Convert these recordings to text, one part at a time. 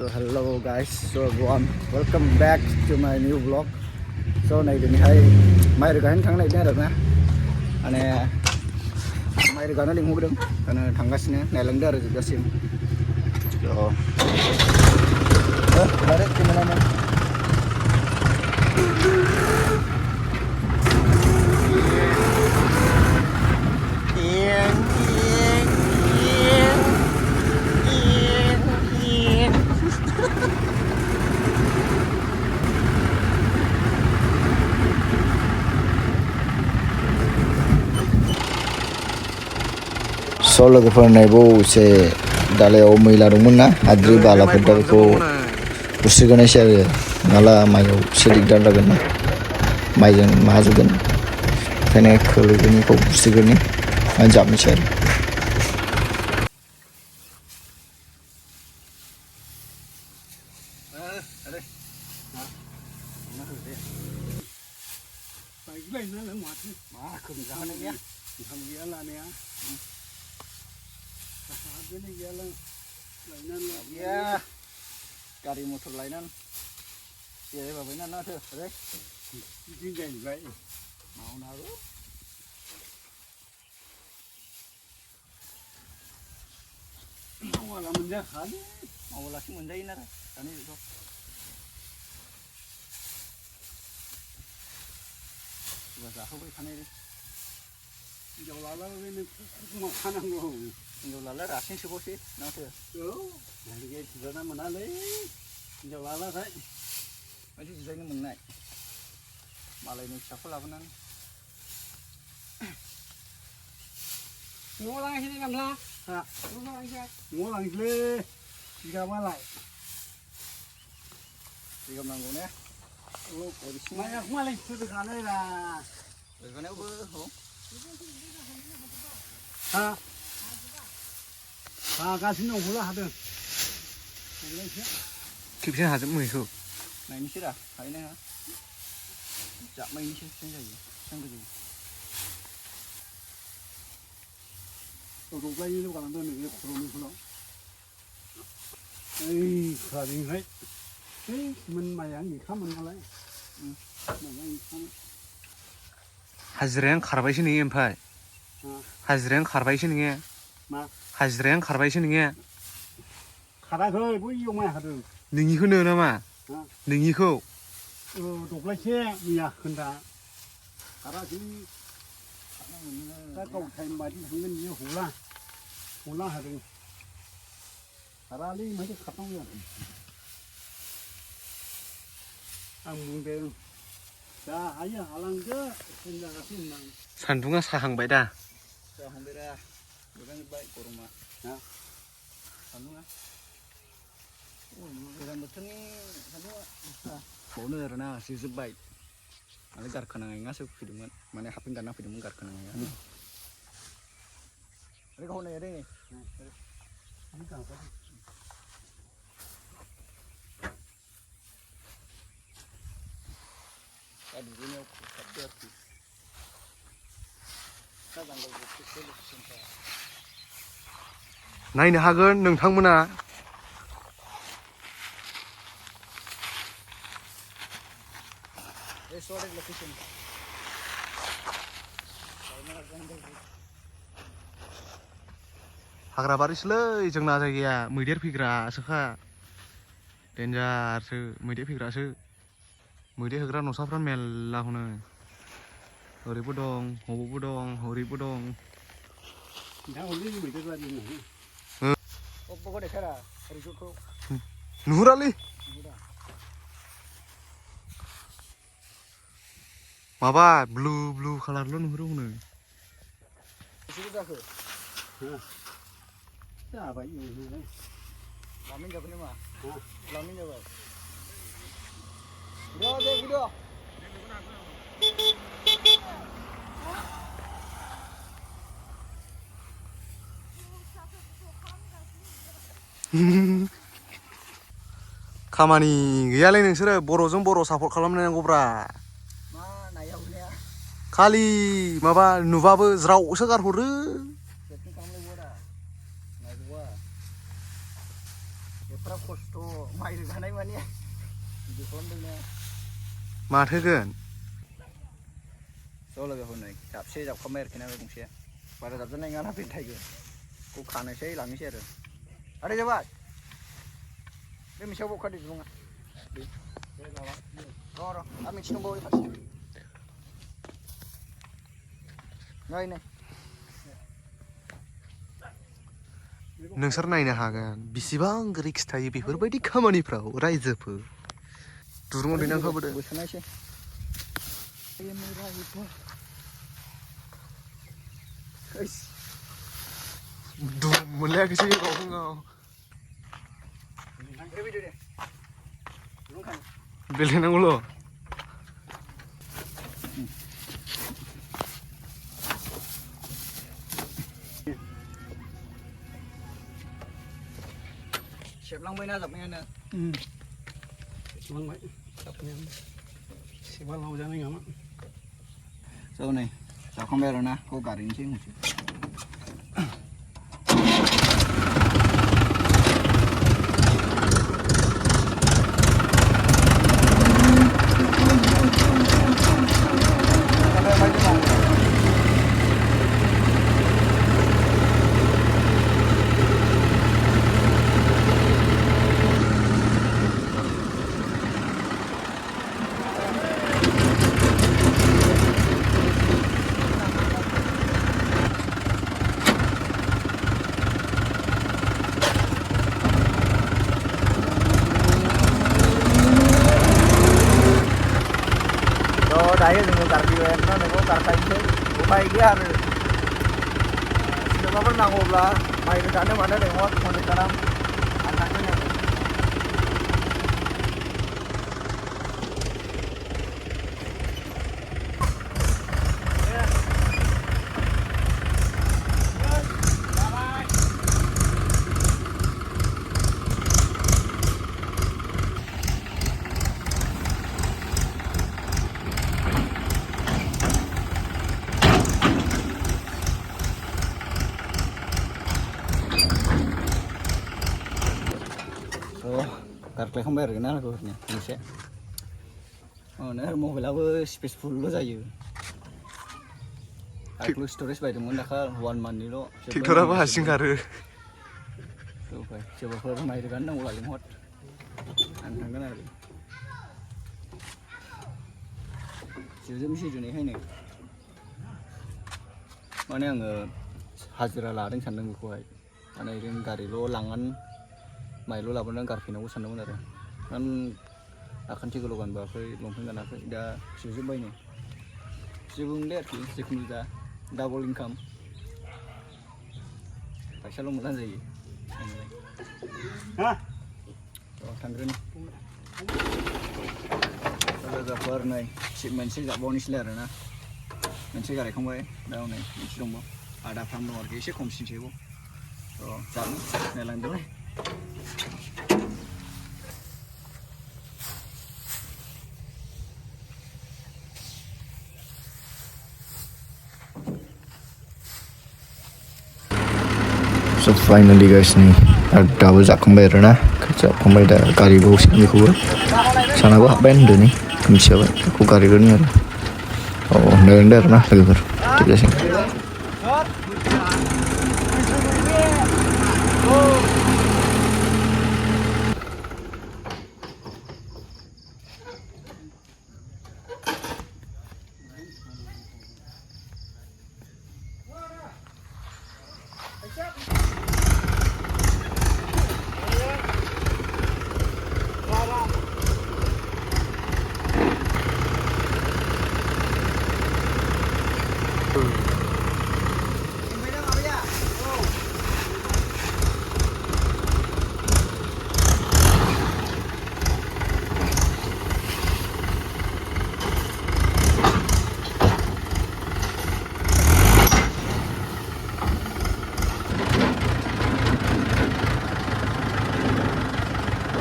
So hello guys, so everyone, welcome back to my new vlog. So này đến hay mai được cái thằng này biết được nè, anh này mai được cái nó định mua được, karena thằng gas này này lần đó được gas sim. So, ada di mana nih? So लोगोफोर नायबो एसे दालायाव मैला दंमोन ना हाद्रि बालाफोर दा बेखौ बुस्रिगोनायसै आरो माला माइयाव एसे दिगदार जागोन ना माइजों माजोगोन ओंखायनो खोलैगोननिखौ बुस्रिगोननि जाबनोसै आरो ya cari motor lainan ya babanya na tuh rek jinjai baik mau naruh mau lah menjahat mau lagi menjahin nara tani itu bahasa apa tani ini jauh lala ini mau kanan gua jauh lala rasin sih na tuh 이게 지저나면 안 돼. 이제 와라 가. 아주 지저는 먹네. 말레는 자꾸 라고는. 뭐랑 하시는 감사. 아, 뭐랑 이제. 뭐랑 이제. 이가 말라. 이거 망고네. 오, 어디 심마야 말레 쓰드 가네라. 이거네 뭐. 아. 아, 가시는 몰라 하든. kịp xem hạt giống mười khử này như thế à thấy này hả chạm mây như thế xem cái gì xem cái gì tôi quay lúc còn tôi này khổ mình khổ ấy khởi đình hết ấy mình mày ăn gì khác mình lấy mình ăn gì 하지랑 가르바이시 능해 임파이 하지랑 가르바이시 능해 하지랑 가르바이시 능해 가라 thôi bố yêu mày hả đừng 능이खौ नो नामा 능이खौ đục lấy xe nhà khẩn đã 가라 thì ta cầu thầy mà đi thằng ngân như hủ la hả đừng 가라 đi mấy cái khắp trong nhà ăn mùng đen 자 아야 알랑가 생각하 신랑 산둥아 사항바이다 자 한베라 이건 바이 고르마 야 산둥아 이런 것들이 산둥아 오늘은 시즈 바이 아니 가르카나가 서 피드면 만에 하핀 가나 피드면 가르카나가 이거 오늘 이래 Aduhnya seperti kadang 나이는 하건 능탕문아 historic location. 하그라바리슬러 정나 자기야 मैदेर फैग्रासोखा डेन्जारसो मैदेर फैग्रासो मैदेर होग्रा नसाफ्रा मेल्ला हनो ओरैबो दं हबोबो दं हरैबो दं 나 올리는 거 이거 가지고 오빠가 내가라 리조코 नुहुरालै माबा ब्लु ब्लु कालारल' नुहुरो हनो 시그자크 자 봐, 이거 라면 잡으니 마 라면 잡아 그래 그래 खामानि गैयालै नोंसोरो बर'जों बर' सापर्ट खालामनांगौब्रा मा नाया हले खालि माबा नुबाबो ज्रावसो गारहरो सेटिं खालामलाय बोरा नायगौवा एफा खस्थ' माइ रोगानाय माने बिदि खालामदोंनो माथोगोन ज' लोगोफोर नै जाबसे जाबखांबाय आरोखि ना बे गंसे बारा जाबजानाय नङाना बे थाइगो खौ खानोसै लांनोसै आरो आदै जाबाय बे मोनसेयाव बखादो दुरुङा र' आं मोनसे दंबावो फारसे नै नोंसोर नायनो हागोन बेसेबां रिक्स थायो बेफोरबायदि खामानिफ्राव रायजोफोर दुरुङाव दैनानै होबोदो बोसोनायसै दुरुं मोनलायाखैसै गाव बेलायनांगौल' सेबलांबायना जाबनायानो सेबलांबाय जाबनायानो सेबा लावजानाय नङामोन ज' नै जाखांबाय आरोना बेखौ गारहैनोसै मोनसे dayo जोङो गारफैबाय ओमफ्राय नोंखौ गारखायनोसै उफाय गैया आरो सोरबाफोर नांगौब्ला माइ रोगानो मानो लेंहर कन्टेक्ट खालाम आं थांगोन आरो गारख्लायखांबाय आरोना लोगोफोरनि मोनसे मबाइलाबो स्पेस फुलल' जायो आरो स्टरेज बायदोंमोन दाखाल 1 मान्थनिल' ट्रेक्टराबो हारसिं खारो सोरबाफोर माइ रोगानो नांगौब्ला लिंहर आं थांगोन आरो जोबजोबनोसै दिनैहायनो माने आङो हाजिरा लादों सानदों बेखौहाय माने ओरैनो गारिल' लांनानै माइल' लाबोनानै गारफैनांगौ सानदोंमोन आरो कारण आखान्थिखौल' गानबोआखै लंपेन्ट गानाखै दा जोबजोब्बायनो जेबो नंले आरोखि जिखुनु दा डाबल इनकाम फैसाल' मोनब्लानो जायो थांग्रोनि लोगोफोर नै मोनसे जाबावनोसैलाय आरोना मोनसे गारायखांबाय दा नै मोनसे दंबावो आधा फ्राम दं आरोखि एसे खमसिनसैबाव जानो नायलांदोलाय So finally guys nih dapat zakambai rana kerja pemain dah kari bos ni kuat sana gua band ni kami siapa aku kari ni ada oh nender nah lagi ber kita sih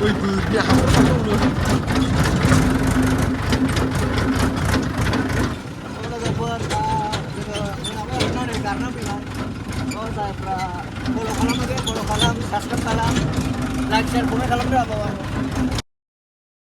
ôi vừa nhà không có đâu nữa Kalau kalam, subscribe kalam. Like share comment खालामदो आबौ